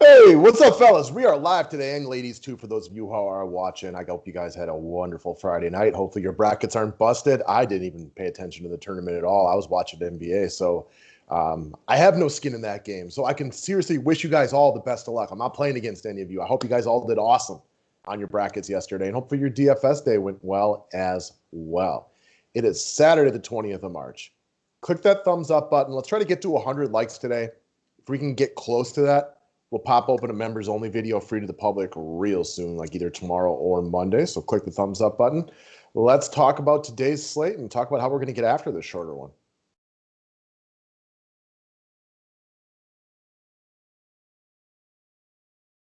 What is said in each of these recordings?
Hey, what's up, fellas? We are live today, and ladies too, for those of you who are watching. I hope you guys had a wonderful Friday night. Hopefully your brackets aren't busted. I didn't even pay attention to the tournament at all. I was watching the NBA, so I have no skin in that game. So I can seriously wish you guys all the best of luck. I'm not playing against any of you. I hope you guys all did awesome on your brackets yesterday, and hopefully your DFS day went well as well. It is Saturday, the 20th of March. Click that thumbs up button. Let's try to get to 100 likes today. If we can get close to that, we'll pop open a members only video free to the public real soon, like either tomorrow or Monday. So click the thumbs up button. Let's talk about today's slate and talk about how we're going to get after this shorter one.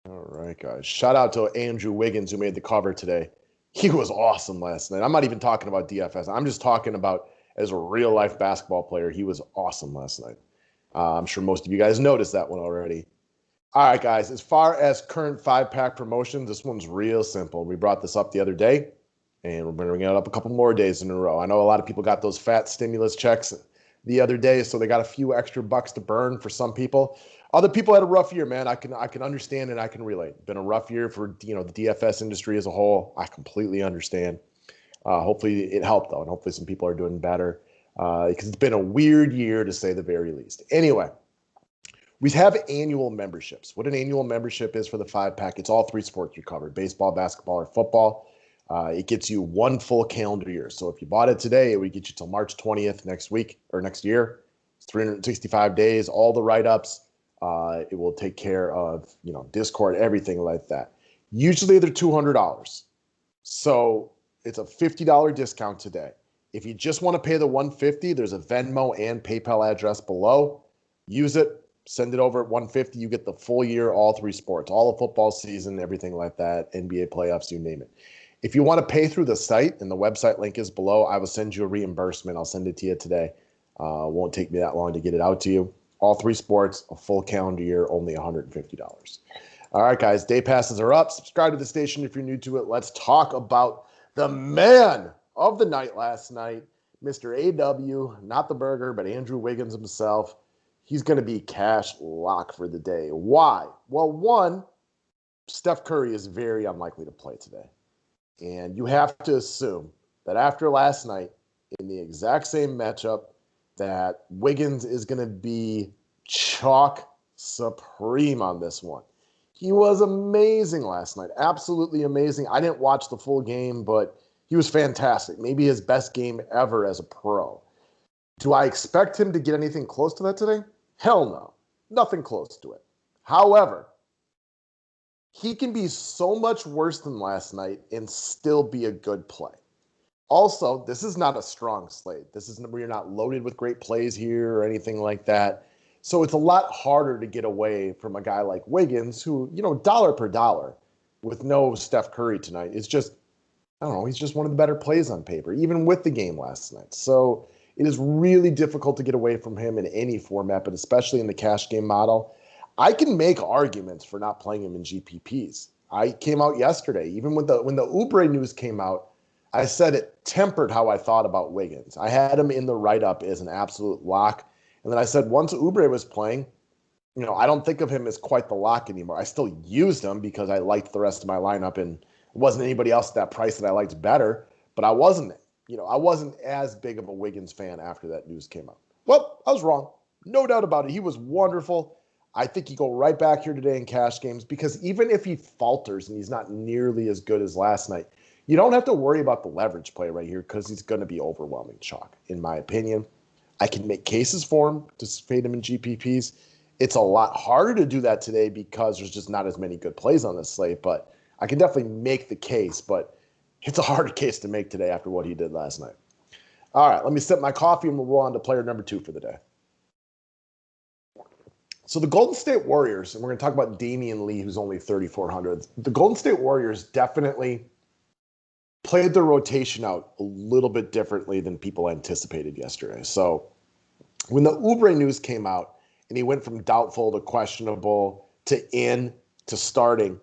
All right, guys. Shout out to Andrew Wiggins who made the cover today. He was awesome last night. I'm not even talking about DFS. I'm just talking about as a real life basketball player. He was awesome last night. I'm sure most of you guys noticed that one already. All right, guys, as far as current five-pack promotions, this one's real simple. We brought this up the other day, and we're bringing it up a couple more days in a row. I know a lot of people got those fat stimulus checks the other day, so they got a few extra bucks to burn for some people. Other people had a rough year, man. I can understand and I can relate. Been a rough year for the DFS industry as a whole. I completely understand. Hopefully it helped, though, and hopefully some people are doing better because it's been a weird year to say the very least. Anyway, we have annual memberships. What an annual membership is for the five-pack, it's all three sports you covered, baseball, basketball, or football. It gets you one full calendar year. So if you bought it today, it would get you till March 20th next week or next year. It's 365 days, all the write-ups. It will take care of, Discord, everything like that. Usually they're $200. So it's a $50 discount today. If you just want to pay the $150, there's a Venmo and PayPal address below. Use it. Send it over at $150. You get the full year, all three sports, all of football season, everything like that, NBA playoffs, you name it. If you want to pay through the site, and the website link is below, I will send you a reimbursement. I'll send it to you today. Won't take me that long to get it out to you. All three sports, a full calendar year, only $150. All right, guys, day passes are up. Subscribe to the station if you're new to it. Let's talk about the man of the night last night, Mr. AW, not the burger, but Andrew Wiggins himself. He's going to be cash lock for the day. Why? Well, one, Steph Curry is very unlikely to play today. And you have to assume that after last night, in the exact same matchup, that Wiggins is going to be chalk supreme on this one. He was amazing last night. Absolutely amazing. I didn't watch the full game, but he was fantastic. Maybe his best game ever as a pro. Do I expect him to get anything close to that today? Hell no. Nothing close to it. However, he can be so much worse than last night and still be a good play. Also, this is not a strong slate. This isn't where you're not loaded with great plays here or anything like that. So it's a lot harder to get away from a guy like Wiggins, who, dollar per dollar, with no Steph Curry tonight, is just, I don't know, he's just one of the better plays on paper, even with the game last night. So it is really difficult to get away from him in any format, but especially in the cash game model. I can make arguments for not playing him in GPPs. I came out yesterday, even when the Oubre news came out, I said it tempered how I thought about Wiggins. I had him in the write-up as an absolute lock. And then I said once Oubre was playing, I don't think of him as quite the lock anymore. I still used him because I liked the rest of my lineup, and it wasn't anybody else at that price that I liked better. But I wasn't as big of a Wiggins fan after that news came out. Well, I was wrong. No doubt about it. He was wonderful. I think he go right back here today in cash games because even if he falters and he's not nearly as good as last night, you don't have to worry about the leverage play right here because he's going to be overwhelming chalk, in my opinion. I can make cases for him to fade him in GPPs. It's a lot harder to do that today because there's just not as many good plays on this slate, but I can definitely make the case, but it's a harder case to make today after what he did last night. All right, let me sip my coffee and we'll roll on to player number 2 for the day. So the Golden State Warriors, and we're going to talk about Damien Lee, who's only 3,400. The Golden State Warriors definitely played their rotation out a little bit differently than people anticipated yesterday. So when the Oubre news came out and he went from doubtful to questionable to in to starting,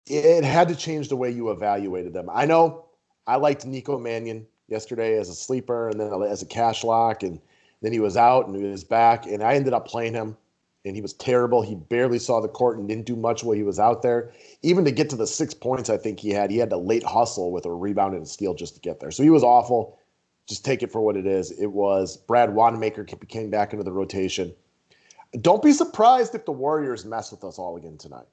it had to change the way you evaluated them. I know I liked Nico Mannion yesterday as a sleeper and then as a cash lock, and then he was out and he was back, and I ended up playing him. and he was terrible. He barely saw the court and didn't do much while he was out there. Even to get to the 6 points I think he had to late hustle with a rebound and a steal just to get there. So he was awful. Just take it for what it is. It was Brad Wanamaker came back into the rotation. Don't be surprised if the Warriors mess with us all again tonight.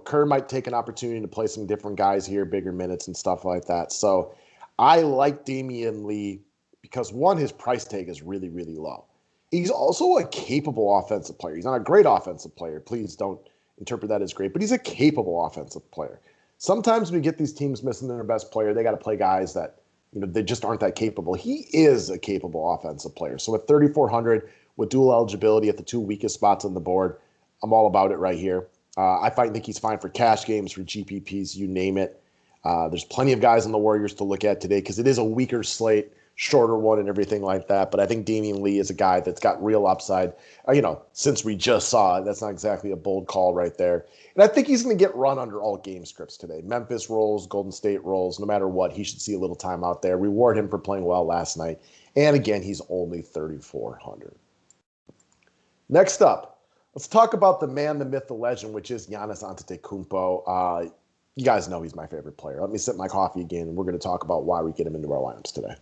Kerr might take an opportunity to play some different guys here, bigger minutes and stuff like that. So I like Damien Lee because, one, his price tag is really, really low. He's also a capable offensive player. He's not a great offensive player. Please don't interpret that as great, but he's a capable offensive player. Sometimes we get these teams missing their best player. They got to play guys that, they just aren't that capable. He is a capable offensive player. So at 3,400 with dual eligibility at the 2 weakest spots on the board, I'm all about it right here. I think he's fine for cash games, for GPPs, you name it. There's plenty of guys on the Warriors to look at today because it is a weaker slate, shorter one and everything like that. But I think Damien Lee is a guy that's got real upside. Since we just saw it, that's not exactly a bold call right there. And I think he's going to get run under all game scripts today. Memphis rolls, Golden State rolls, no matter what, he should see a little time out there. Reward him for playing well last night. And again, he's only 3,400. Next up, let's talk about the man, the myth, the legend, which is Giannis Antetokounmpo. You guys know he's my favorite player. Let me sip my coffee again, and we're going to talk about why we get him into our lineups today.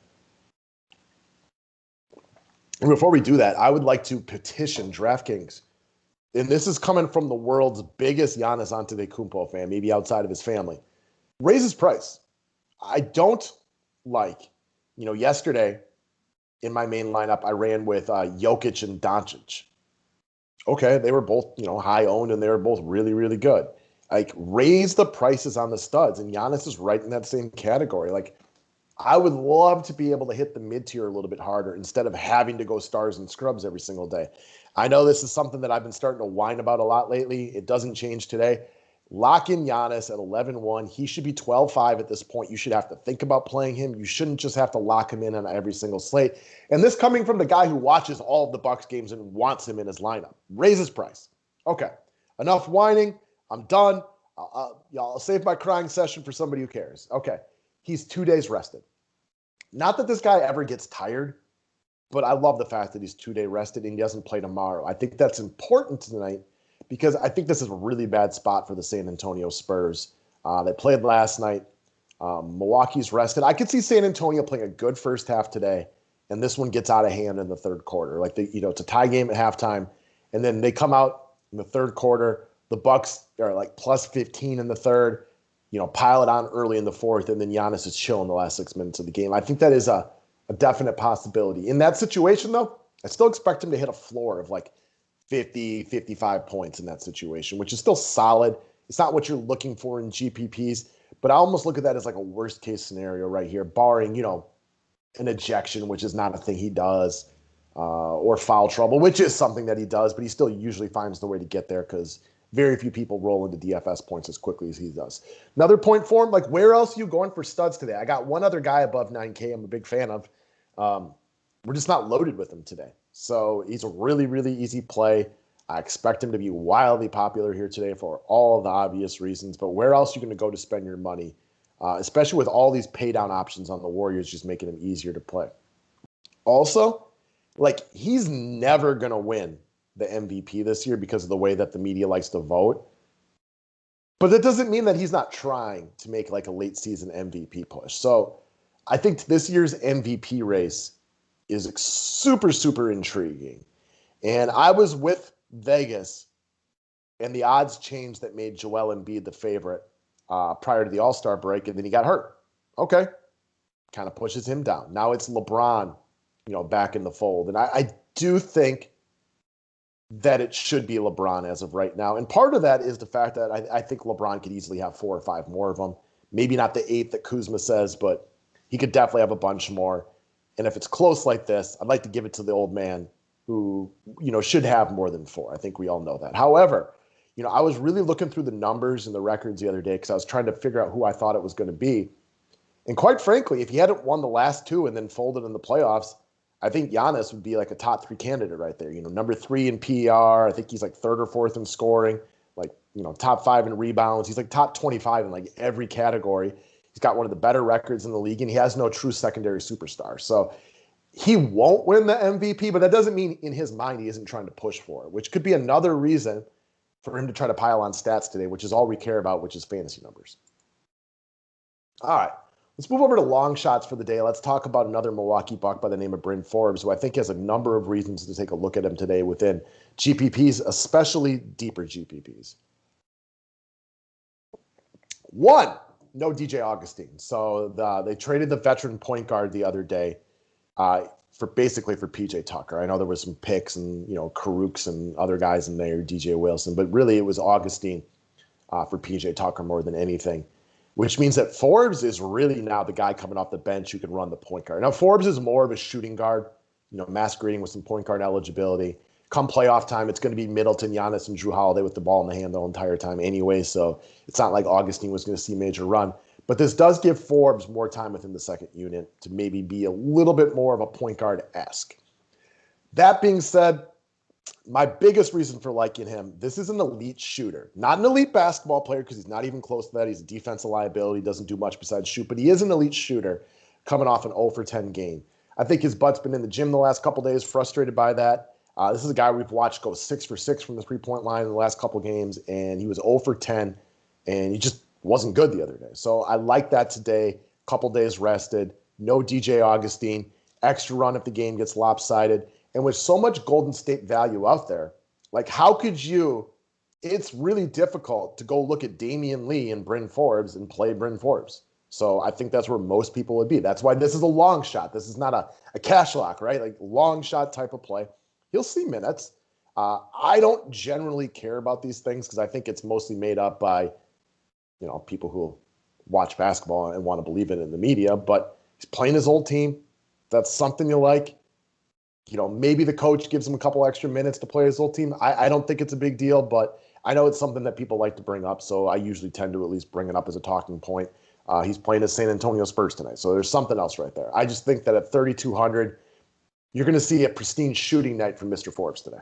And before we do that, I would like to petition DraftKings. And this is coming from the world's biggest Giannis Antetokounmpo fan, maybe outside of his family. Raise his price. I don't like, yesterday in my main lineup, I ran with Jokic and Doncic. Okay, they were both, high owned, and they were both really, really good. Raise the prices on the studs, and Giannis is right in that same category. I would love to be able to hit the mid-tier a little bit harder instead of having to go stars and scrubs every single day. I know this is something that I've been starting to whine about a lot lately. It doesn't change today. Lock in Giannis at 11-1. He should be 12-5 at this point. You should have to think about playing him. You shouldn't just have to lock him in on every single slate. And this coming from the guy who watches all of the Bucks games and wants him in his lineup. Raise his price. Okay, enough whining. I'm done. I'll save my crying session for somebody who cares. Okay, he's 2 days rested. Not that this guy ever gets tired, but I love the fact that he's 2 day rested and he doesn't play tomorrow. I think that's important tonight because I think this is a really bad spot for the San Antonio Spurs. They played last night. Milwaukee's rested. I could see San Antonio playing a good first half today, and this one gets out of hand in the third quarter. It's a tie game at halftime, and then they come out in the third quarter. The Bucks are plus 15 in the third. Pile it on early in the fourth, and then Giannis is chilling the last 6 minutes of the game. I think that is a definite possibility. In that situation, though, I still expect him to hit a floor of 50, 55 points in that situation, which is still solid. It's not what you're looking for in GPPs, but I almost look at that as a worst-case scenario right here, barring, an ejection, which is not a thing he does, or foul trouble, which is something that he does, but he still usually finds the way to get there because very few people roll into DFS points as quickly as he does. Another point for him, where else are you going for studs today? I got one other guy above 9K I'm a big fan of. We're just not loaded with him today. So he's a really, really easy play. I expect him to be wildly popular here today for all of the obvious reasons. But where else are you going to go to spend your money, especially with all these pay down options on the Warriors, just making him easier to play? Also, he's never going to win the MVP this year because of the way that the media likes to vote. But that doesn't mean that he's not trying to make a late season MVP push. So I think this year's MVP race is super, super intriguing. And I was with Vegas, and the odds changed that made Joel Embiid the favorite prior to the All-Star break, and then he got hurt. Okay. Kind of pushes him down. Now it's LeBron, back in the fold. And I do think that it should be LeBron as of right now. And part of that is the fact that I think LeBron could easily have 4 or 5 more of them. Maybe not the 8 that Kuzma says, but he could definitely have a bunch more. And if it's close like this, I'd like to give it to the old man who, should have more than 4. I think we all know that. However, I was really looking through the numbers and the records the other day because I was trying to figure out who I thought it was going to be. And quite frankly, if he hadn't won the last 2 and then folded in the playoffs, I think Giannis would be a top 3 candidate right there. Number 3 in PER. I think he's 3rd or 4th in scoring, top 5 in rebounds. He's top 25 in every category. He's got one of the better records in the league, and he has no true secondary superstar. So He won't win the MVP, but that doesn't mean in his mind he isn't trying to push for it, which could be another reason for him to try to pile on stats today, which is all we care about, which is fantasy numbers. All right, let's move over to long shots for the day. Let's talk about another Milwaukee Buck by the name of Bryn Forbes, who I think has a number of reasons to take a look at him today within GPPs, especially deeper GPPs. One, no DJ Augustine. So they traded the veteran point guard the other day for PJ Tucker. I know there was some picks and Karooks and other guys in there, DJ Wilson, but really it was Augustine for PJ Tucker more than anything, which means that Forbes is really now the guy coming off the bench who can run the point guard. Now Forbes is more of a shooting guard, masquerading with some point guard eligibility. Come playoff time, it's going to be Middleton, Giannis, and Jrue Holiday with the ball in the hand the entire time anyway, so it's not like Augustine was going to see major run. But this does give Forbes more time within the second unit to maybe be a little bit more of a point guard-esque. That being said, my biggest reason for liking him, this is an elite shooter. Not an elite basketball player because he's not even close to that. He's a defensive liability, doesn't do much besides shoot, but he is an elite shooter coming off an 0 for 10 game. I think his butt's been in the gym the last couple days, frustrated by that. This is a guy we've watched go 6 for 6 from the three-point line in the last couple games, and he was 0 for 10, and he just wasn't good the other day. So I like that today. Couple days rested, no DJ Augustine, extra run if the game gets lopsided. And with so much Golden State value out there, like how could you, it's really difficult to go look at Damien Lee and Bryn Forbes and play Bryn Forbes. So I think that's where most people would be. That's why this is a long shot. This is not a cash lock, right? Like long shot type of play. He'll see minutes. I don't generally care about these things because I think it's mostly made up by, people who watch basketball and want to believe it in the media. But he's playing his old team. That's something you like. Maybe the coach gives him a couple extra minutes to play his old team. I don't think it's a big deal, but I know it's something that people like to bring up. So I usually tend to at least bring it up as a talking point. He's playing his San Antonio Spurs tonight. So there's something else right there. I just think that at 3,200, you're going to see a pristine shooting night from Mr. Forbes today.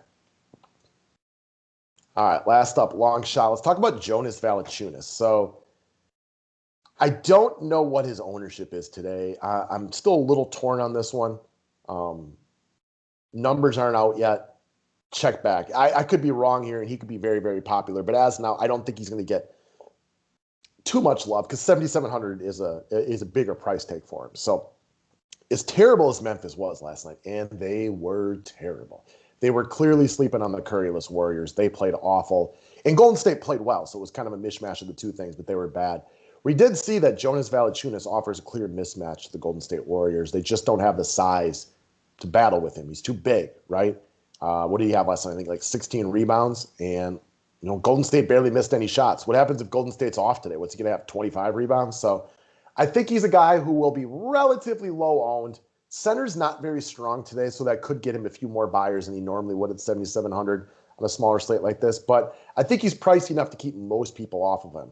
All right, last up, long shot. Let's talk about Jonas Valanciunas. So I don't know what his ownership is today. I'm still a little torn on this one. Numbers aren't out yet. Check back. I could be wrong here, and he could be very, very popular. But as now, I don't think he's going to get too much love because 7,700 is a bigger price tag for him. So as terrible as Memphis was last night, and they were terrible. They were clearly sleeping on the Curryless Warriors. They played awful. And Golden State played well, so it was kind of a mishmash of the two things, but they were bad. We did see that Jonas Valanciunas offers a clear mismatch to the Golden State Warriors. They just don't have the size to battle with him. He's too big, right? What did he have last night? I think like 16 rebounds, and Golden State barely missed any shots. What happens if Golden State's off today? What's he going to have, 25 rebounds? So I think he's a guy who will be relatively low owned. Center's not very strong today, so that could get him a few more buyers than he normally would at 7,700 on a smaller slate like this. But I think he's pricey enough to keep most people off of him.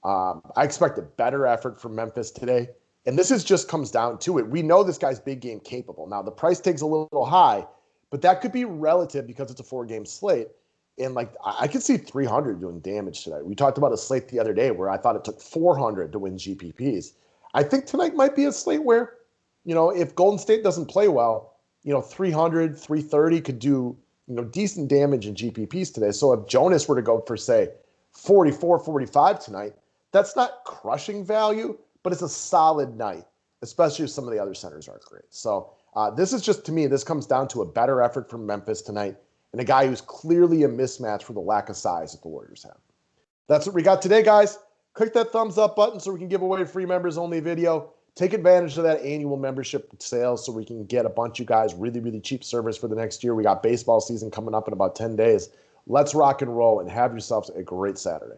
I expect a better effort from Memphis today. And this just comes down to it. We know this guy's big game capable. Now, the price tag's a little high, but that could be relative because it's a 4-game slate. And I could see 300 doing damage today. We talked about a slate the other day where I thought it took 400 to win GPPs. I think tonight might be a slate where, if Golden State doesn't play well, 300, 330 could do, decent damage in GPPs today. So if Jonas were to go for, say, 44, 45 tonight, that's not crushing value, but it's a solid night, especially if some of the other centers aren't great. So this is just, to me, this comes down to a better effort from Memphis tonight and a guy who's clearly a mismatch for the lack of size that the Warriors have. That's what we got today, guys. Click that thumbs up button so we can give away a free members only video. Take advantage of that annual membership sale so we can get a bunch of you guys really, really cheap service for the next year. We got baseball season coming up in about 10 days. Let's rock and roll and have yourselves a great Saturday.